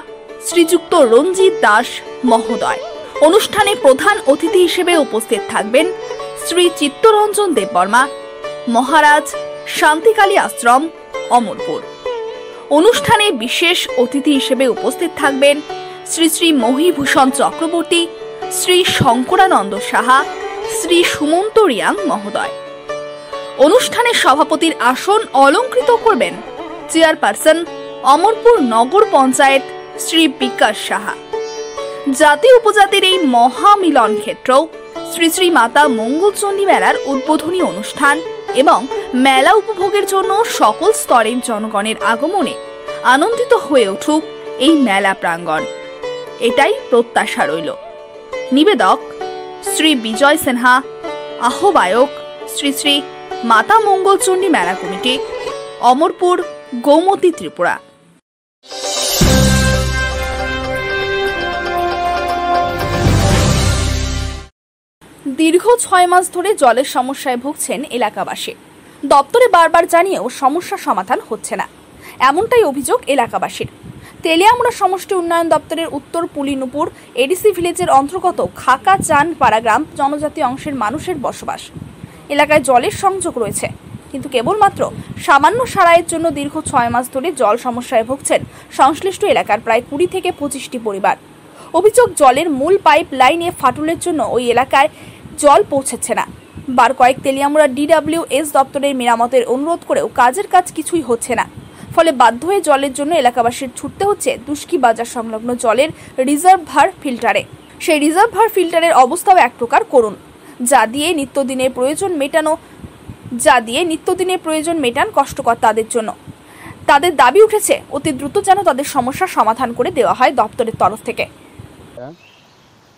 শ্রীযুক্ত রঞ্জিত দাস মহোদয়। অনুষ্ঠানে প্রধান অতিথি হিসেবে উপস্থিত থাকবেন শ্রী চিত্তরঞ্জন দেববর্মা, মহারাজ শান্তিকালী আশ্রম, অমরপুর। অনুষ্ঠানে বিশেষ অতিথি হিসেবে উপস্থিত থাকবেন শ্রী শ্রী মহীভূষণ চক্রবর্তী, শ্রী শঙ্করানন্দ সাহা, শ্রী সুমন্ত রিয়াং মহোদয়। অনুষ্ঠানে সভাপতির আসন অলঙ্কৃত করবেন চেয়ারপারসন অমরপুর নগর পঞ্চায়েত শ্রী বিকাশ সাহা। জাতি উপজাতির এই মহামিলন ক্ষেত্র শ্রী শ্রী মাতা মঙ্গলচণ্ডী মেলার উদ্বোধনী অনুষ্ঠান এবং মেলা উপভোগের জন্য সকল স্তরের জনগণের আগমনে আনন্দিত হয়ে উঠুক এই মেলা প্রাঙ্গণ, এটাই প্রত্যাশা রইল। নিবেদক শ্রী বিজয় সিনহা, আহ্বায়ক শ্রী শ্রী মাতা মঙ্গলচণ্ডী মেলা কমিটি, অমরপুর, গোমতী, ত্রিপুরা। দীর্ঘ 6 মাস ধরে জলের সমস্যায় ভুগছেন এলাকাবাসী। দপ্তরে বারবার জানিয়েও সমস্যা সমাধান হচ্ছে না, এমনটাই অভিযোগ এলাকাবাসীর। তেলিয়ামুড়া সমষ্টি উন্নয়ন দপ্তরের উত্তর পুলিনুপুর এডিসি ভিলেজের অন্তর্গত খাকা চান পাড়া গ্রাম জনজাতি অংশের মানুষের বসবাস। এলাকায় জলের সংযোগ রয়েছে, কিন্তু কেবলমাত্র সামান্য সারাইয়ের জন্য দীর্ঘ 6 মাস ধরে জল সমস্যায় ভুগছেন সংশ্লিষ্ট এলাকার প্রায় 20 থেকে 25টি পরিবার। অভিযোগ, জলের মূল পাইপ লাইনে ফাটলের জন্য ওই এলাকায় জল পৌঁছচ্ছে না। বার কয়েক তেলিয়ামুড়া DWS দপ্তরের মেরামতের অনুরোধ করেও কাজের কাজ কিছুই হচ্ছে না। ফলে বাধ্য হয়ে জলের জন্য এলাকাবাসীর ছুটতে হচ্ছে দুস্কি বাজার সংলগ্ন জলের রিজার্ভার ফিল্টারে। সেই রিজার্ভার ফিল্টারের অবস্থাও এক প্রকার করুণ, যা দিয়ে নিত্যদিনের প্রয়োজন মেটান কষ্টকর তাদের জন্য। তাদের দাবি উঠেছে অতি দ্রুত যেন তাদের সমস্যার সমাধান করে দেওয়া হয় দপ্তরের তরফ থেকে।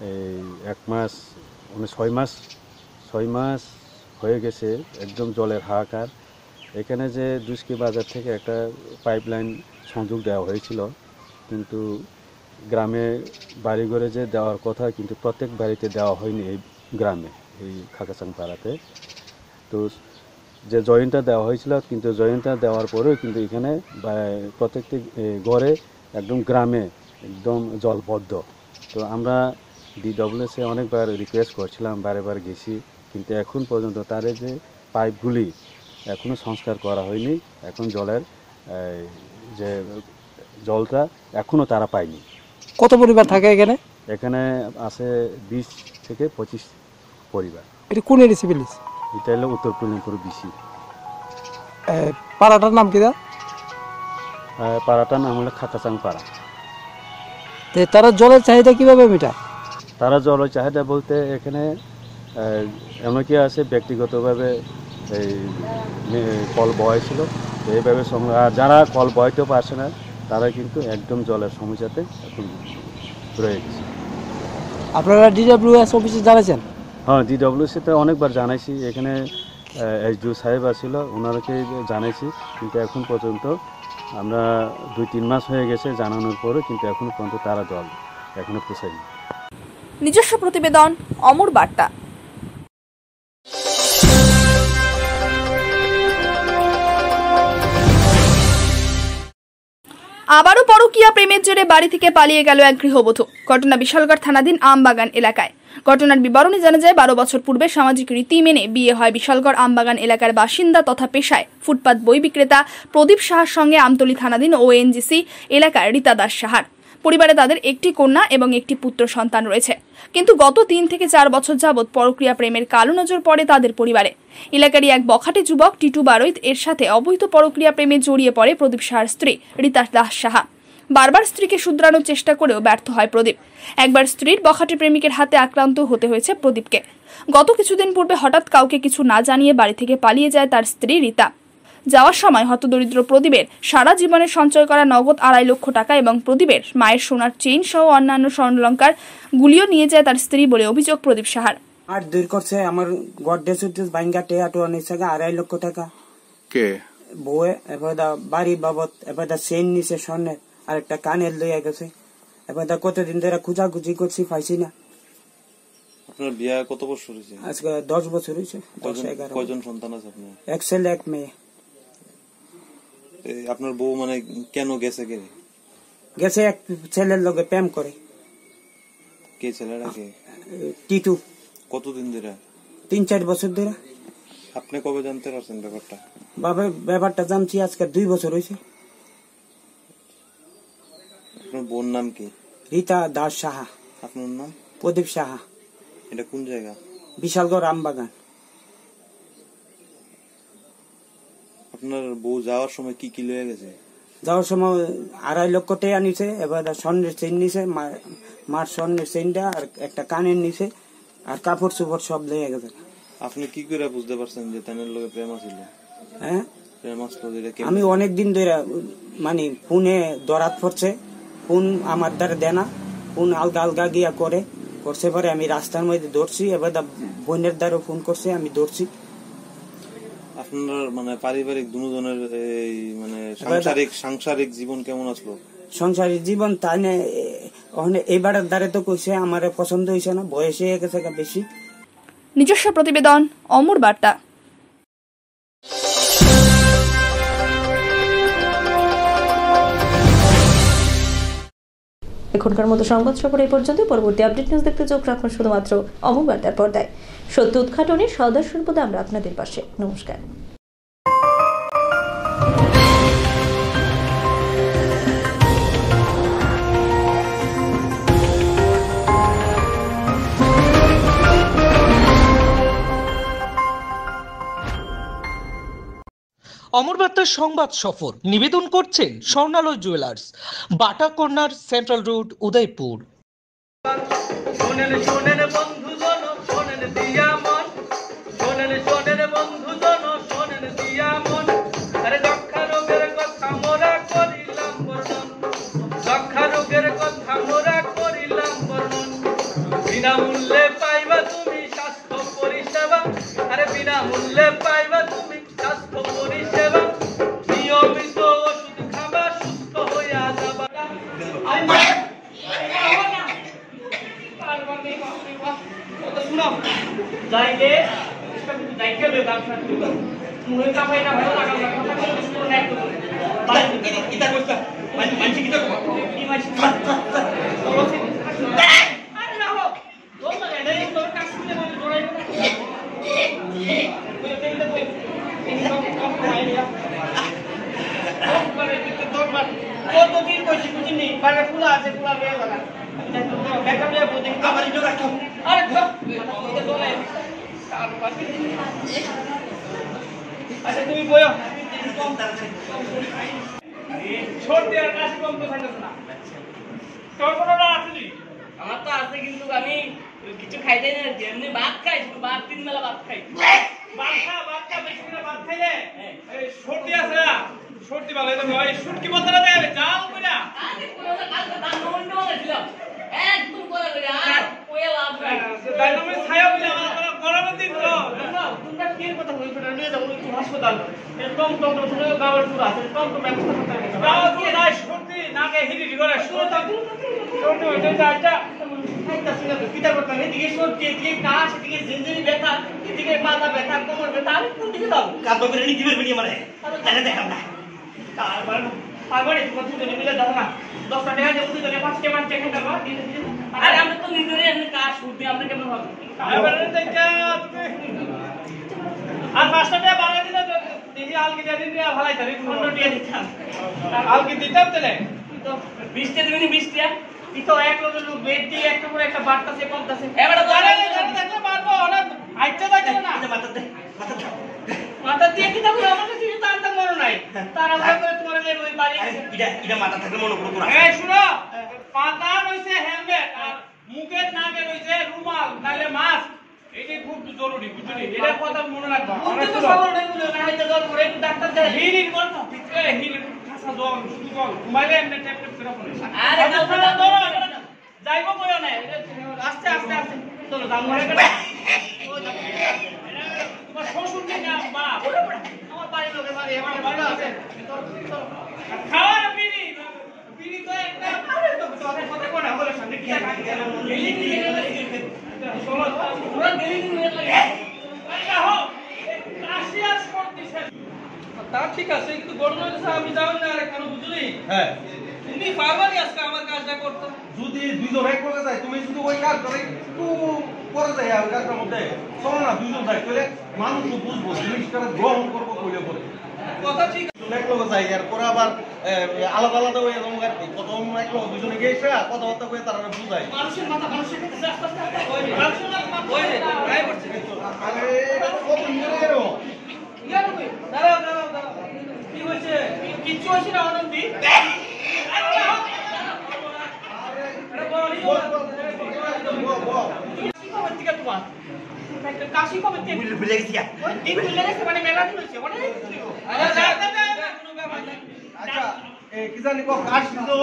এই 6 মাস হয়ে গেছে একদম জলের হাহাকার। এখানে যে দুস্কি বাজার থেকে একটা পাইপলাইন সংযোগ দেওয়া হয়েছিল, কিন্তু গ্রামে বাড়িঘরে যে দেওয়ার কথা, কিন্তু প্রত্যেক বাড়িতে দেওয়া হয়নি এই গ্রামে, এই খাকাচাং পাড়াতে। তো যে জয়েন্টটা দেওয়া হয়েছিল, কিন্তু জয়েন্টটা দেওয়ার পরেও কিন্তু এখানে প্রত্যেকটি ঘরে একদম গ্রামে একদম জলবদ্ধ। তো আমরা DWS অনেকবার রিকোয়েস্ট করছিলাম, বারে গেছি, কিন্তু এখন পর্যন্ত তার যে পাইপগুলি এখনও সংস্কার করা হয়নি। এখন জলের যে জলটা এখনও তারা পায়নি। কত পরিবার থাকে এখানে? এখানে আছে 20 থেকে 25 পরিবার। এটা কোন এডিসি ভিলেজ? এটা হলো উত্তর পুলিনপুর বিসি। পাড়াটার নাম কি? পাড়াটার নাম হলো খাকাচাং পাড়া। তারা জলের চাহিদা কিভাবে মেটায়? তারা জলের চাহিদা বলতে এখানে এমনকি আছে ব্যক্তিগতভাবে এই কল বয়েছিল, এইভাবে আর যারা কল বয়তেও পারছে না তারা কিন্তু একদম জলের সমস্যাতে এখন রয়ে গেছে। আপনারা DWS অফিসে জানাইছেন? হ্যাঁ, DWS-তে অনেকবার জানাইছি। এখানে SDO সাহেব আসছিল, ওনাকে জানাইছি, কিন্তু এখন পর্যন্ত আমরা 2-3 মাস হয়ে গেছে জানানোর পরে, কিন্তু এখন পর্যন্ত তারা জল এখনো পৌঁছায়নি। নিজস্ব প্রতিবেদন, অমর বার্তা। আবারও পরকীয়া প্রেমের জেরে বাড়ি থেকে পালিয়ে গেল এক গৃহবধূ। ঘটনা বিশালগড় থানাধীন আমবাগান এলাকায়। ঘটনার বিবরণী জানা যায়, 12 বছর পূর্বে সামাজিক রীতি মেনে বিয়ে হয় বিশালগড় আমবাগান এলাকার বাসিন্দা তথা পেশায় ফুটপাত বই বিক্রেতা প্রদীপ সাহার সঙ্গে আমতলী থানাধীন ONGC এলাকার রীতা দাস সাহার। পরিবারে তাদের একটি কন্যা এবং একটি পুত্র সন্তান রয়েছে, কিন্তু গত 3 থেকে 4 বছর যাবৎ পরকীয়া প্রেমের কালো নজর পড়ে তাদের পরিবারে। এলাকারই এক বখাটে যুবক টিটু বারৈত এর সাথে অবৈধ পরকীয়া প্রেমে জড়িয়ে পড়ে প্রদীপ সাহার স্ত্রী রীতা দাস সাহা। বারবার স্ত্রীকে শুধরানোর চেষ্টা করেও ব্যর্থ হয় প্রদীপ। একবার স্ত্রীর বখাটে প্রেমিকের হাতে আক্রান্ত হতে হয়েছে প্রদীপকে। গত কিছুদিন পূর্বে হঠাৎ কাউকে কিছু না জানিয়ে বাড়ি থেকে পালিয়ে যায় তার স্ত্রী রীতা। যাওয়ার সময় হতদরিদ্র প্রদীপের সারা জীবনের সঞ্চয় করা নগদ 2.5 লক্ষ টাকা এবং প্রদীপের মায়ের সোনার চেইন সহ অন্যান্য স্বর্ণালঙ্কার গুলিও নিয়ে যায় তার স্ত্রী বলে অভিযোগ প্রদীপ সাহার। আর দূর করছে আমার গড্ডে সুটে বাইঙ্গা টেয়াটো নিছে 2.5 লক্ষ টাকা। কে? বউয়ে। এবার বাড়ি বাবদ, এবার চেইন নিছে স্বর্ণের, আর একটা কানের লইয়া গেছে। এবার কতদিন ধরে খুঁজাখুঁজি করছি, পাইছি না। আপনার বিয়ে কত বছর হয়েছে? আজকে 10 বছর হয়েছে। 10-11। কয়জন সন্তান আছে আপনার? এক ছেলে এক মেয়ে। আপনার বউ মানে কেন গেছে? গেছে এক ছেলের লগে প্রেম করে। কে ছেলেটা? কে? টিটু। কতদিন ধরে? 3-4 বছর ধরে। আপনি কবে জানতে পারছেন ব্যাপারটা? ব্যাপারটা জানছি আজকে 2 বছর হয়েছে। বোন নাম কি? রীতা দাস সাহা। আপনার নাম? প্রদীপ সাহা। এটা কোন জায়গা? বিশালগড় আমবাগান। আপনার বউ যাওয়ার সময় কি কি লয়ে গেছে? যাওয়ার সময় 2.5 লক্ষ টাকা নিছে, এবার স্বর্ণের চেইন নিছে, মার স্বর্ণের চেইনটা আর একটা কানের নিছে, আর কাপড় চোপড় সব লয়ে গেছে। আপনি কি করে বুঝতে পারছেন যে তাদের লগে প্রেম ছিল? হ্যাঁ, প্রেম আসলো যেটা আমি অনেকদিন ধরে মানে ফোনে দরাত পড়ছে, ফোন আমার দ্বারা দেয় না, ফোন আলগা আলগা গিয়া করছে, পরে আমি রাস্তার মধ্যে দৌড়ছি, এবার বোনের দ্বারা ফোন করছে, আমি দৌড়ছি। আপনার মানে পারিবারিক দুজনের এই মানে সাংসারিক জীবন কেমন আসলো? সংসারিক জীবন তাই না, এইবারের দ্বারে তো কইছে আমার পছন্দ হয়েছে না, বয়স হয়ে গেছে বেশি। নিজস্ব প্রতিবেদন, অমর বার্তা। এখনকার মতো সংবাদ সফর এই পর্যন্ত। পরবর্তী আপডেট নিউজ দেখতে চোখ রাখুন শুধুমাত্র অমর বার্তার পর্দায়। সত্য উদ্ঘাটনে সদা সর্বদা আমরা আপনাদের পাশে। নমস্কার। অমর বার্তার সংবাদ সফর নিবেদন করছেন স্বর্ণালয় জুয়েলার্স, বাটা কর্নার, সেন্ট্রাল রোড, উদয়পুর। বিনামূল্যে পাইবা তুমি স্বাস্থ্য পরিষেবা, আরে বিনামূল্যে পাইবা তুমি স্বাস্থ্য পরিষেবা, নিয়মিত ওষুধ খাবা, সুস্থ হইয়া যাবা। যাইলে যাইকে ব্যবসা করবে মুহে কামাই না ভালো লাগা কথা বলে শুরু না একটু এটা কইতা মানছি কি তো কি মানছি আরে না হো তোর না এনে তোর কাজ শুনে বলে জড়াই না কই দেইতে কই এই সব খাই দিয়া মানে তোর মার কত দিন কইছি বুঝিনি বারে ফুলা আছে ফুলা বেয়ে লাগা দেখা দিয়ে বুঝি আমার ইটো রাখো আরে তো চলে আচ্ছা তুমি বলো ছোট দেওয়ার কাজ কম তো থাকছ না তোর কোনো না আছে? আমার তো আছে, কিন্তু আমি কিছু খাই যাই না, যেমনি ভাত খাই, শুধু ভাত 3 বেলা ভাত খাই। ভাত খা বেশি করে ভাত খাইলে এই সর্দি আছে না, সর্দি ভালো হইতো না। এই শুটকি বলতে দেবে জাল কইরা আরে কোন না কাল তো দান মন্ড বলেছিল একদম করে করে আর কোয়া লাভ নাই। ডাইনামিক ছায়া বলে আমার গরমের দিন তো তোমরা কি কথা বলছো না, নিয়ে যাবো একটু হাসপাতাল। একদম তুমি গাওয়ার দূর আছে, একদম ব্যবস্থা করতে হবে। গাওয়া কি না সর্দি নাকে হিড়ি করে শুরু তো সর্দি হইতে যাইটা খাইতাছি না, কিটা করতে এদিকে সর্দি, এদিকে কাশ, এদিকে জিনজিনি ব্যথা, এদিকে মাথা ব্যথা, কোমর ব্যথা, আর কোন দিকে দাও কাজ করে নিতে পারবি না মানে তাহলে দেখাম না তারপর পাগড়ে তোমার দুজনে মিলে দাও না 10 টাকা দিয়ে দুজনে 5 টাকা মান চেক করবা। আরে আমরা তো নিজেরই এমনি কাজ সর্দি, আমরা কেমন হবে এবারে দেখা তুমি আর 5 টাকা বাড়া দিলে দেখি আলকি দিয়ে দিন দিয়া ভালাই ধরে 15 টাকা দিতাম আলকি দিতাম তাহলে তো 20 টাকা দিবি 20 টাকা ই তো এক লোক বেড দিয়ে একটা করে একটা বাড়তাছে কমতাছে এবারে ধরে দেখলে মারবো না আইতে দেখলে না মাথা দিয়ে কি দাও আমার কাছে তো আনতে মনে নাই তারা করে তোমার লে ওই বাড়ি এটা মাথা থাকলে মনে করব না। এই শুনো, পাতা রইছে হেলমেট আর মুখের নাকে রইছে রুমাল নালে মাস্ক, এটাই খুব জরুরি বুঝলি, এটা কথা মনে রাখবা। অনেক তো সবার নাই বলে না হইতে জল করে ডাক্তার দেয় হিরি বল না ভিতরে হিরি খাসা জল শুধু জল ঘুমাইলে এমনি ট্যাপ ট্যাপ করে পড়ে। আরে কথা ধরো যাইবো কইও না, আস্তে আস্তে আস্তে চলো দাম মরে গেল তোমার শ্বশুর কে না বাপ আমার বাড়ি লোকের বাড়ি আমার ভালো আছে খাওয়া বিড়ি বিড়ি তো একটা আরে তো তোরে কথা কোনা বলে সামনে কি খাই গেল চলো পুরো দিন নিয়ে লাগে আরে হো কাশিয়াস করতেছে তা ঠিক আছে, কিন্তু গড়নই আমি যাও না আরে কেন বুঝলি? হ্যাঁ তুমি পারবানি আজকে আমার কাজটা করতে, যদি দুইজন এক করে যায় তুমি শুধু ওই কাজ করে একটু পরে যায় আর কাজটার মধ্যে চলো না দুইজন যায় তাহলে মানুষ বুঝবো জিনিসটা গ্রহণ করবো কইলে পরে এক লোক যাই আর পরে আবার আলাদা আলাদা হয়ে যাবো আর কি প্রথম এক লোক দুজনে গিয়ে এসে কথাবার্তা করে তারা বুঝায় মানুষের মাথা মানুষের কি হয়েছে কিচ্ছু হয়েছে না অনন্দি কাশি কবে ভুলে গেছি মানে মেলা হয়েছে আচ্ছা কি জানি কাশি তো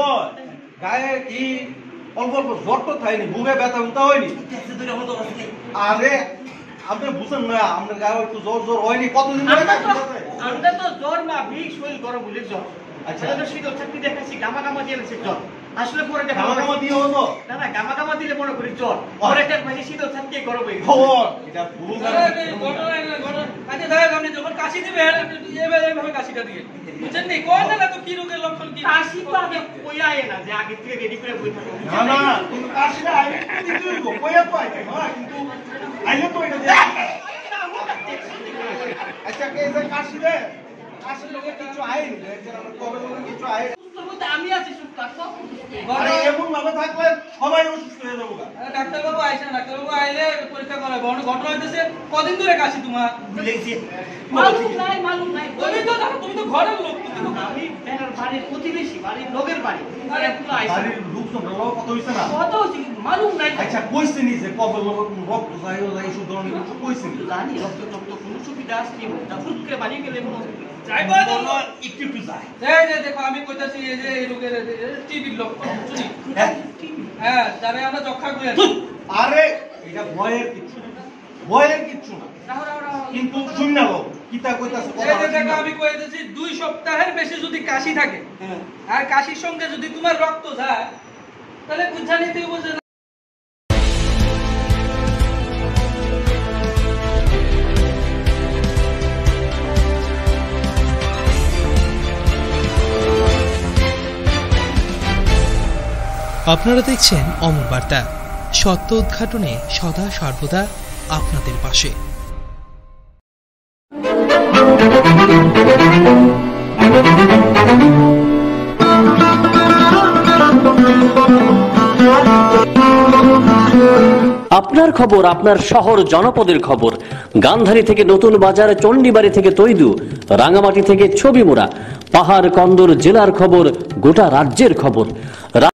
গায়ে কি অল্প অল্প জ্বর তো থাইনি বুকে ব্যথা উঠা হয়নি আরে আপনি বুঝেন না আপনার গায়ে একটু জ্বর জ্বর হয়নি কতদিন আমরা তো জ্বর না বিষ শরীর গরম বলে জ্বর আচ্ছা শীতল চাকরি দেখাচ্ছি গামা গামা দিয়ে জ্বর আসলে পরে দেখা গামা গামা দিয়ে হলো না না গামা গামা দিলে মনে করি জ্বর পরে একটা ভাই শীতল চাকরি গরম হয়ে এটা ভুল আচ্ছা দাদা আপনি যখন কাশি দিবেন এইভাবে কাশিটা দিয়ে বুঝছেন নি কোন না তো কি রোগের লক্ষণ কি কাশি তো আগে কইয়া আয় না যে আগে থেকে রেডি করে বই থাকো না না কিন্তু কাশিটা আগে দিতে হইব কইয়া তো আয় না কিন্তু আইলে তো এটা আচ্ছা কে যে কাশি দে কাশি লোকে কিছু আইনি যে আমরা কবে লোকে কিছু আই আমি আছি সুস্থ থাকো আরে এমন ভাবে থাকলে সবাই অসুস্থ হয়ে যাবো ডাক্তার বাবু আইছেন ডাক্তার বাবু আইলে পরীক্ষা করাবো অনেক ঘটনা হইতেছে কদিন ধরে কাশি তোমার বুঝলেছি মালুম নাই তুমি তো জানো তুমি তো ঘরের লোক তুমি তো আমি বেনার বাড়ির প্রতিবেশী বাড়ির লোকের বাড়ি আরে পুরো আইছে বাড়ির লোক তো ভালো কত হইছে না কত হইছে মালুম নাই আচ্ছা কইছে নি যে কবে লোক রক্ত যাইও যাই শুধু ধরনের কিছু কইছে নি জানি রক্ত টক্ত কোনো সুবিধা আসছে না ফুট করে বানিয়ে গেলে কোনো যাইবা তো একটু একটু যায় এই দেখো আমি কইতাছি এই যে এই রোগের টিবি লক্ষণ বুঝলি হ্যাঁ যারা আমরা যক্ষা কই আরে এটা ভয়ের কিছু না কিন্তু শুন না লোক কিতা কইতাছে এই দেখো আমি কইতাছি 2 সপ্তাহের বেশি যদি কাশি থাকে আর কাশির সঙ্গে যদি তোমার রক্ত যায় তাহলে বুঝা নিতে বুঝে আপনারা দেখছেন অমর বার্তা, সত্য উদ্ঘাটনে সদা সর্বদা আপনাদের পাশে। আপনার খবর, আপনার শহর জনপদের খবর। গান্ধারী থেকে নতুন বাজার, চণ্ডীবাড়ি থেকে তৈদু, রাঙামাটি থেকে ছবিমুড়া, পাহাড় কন্দর জেলার খবর, গোটা রাজ্যের খবর।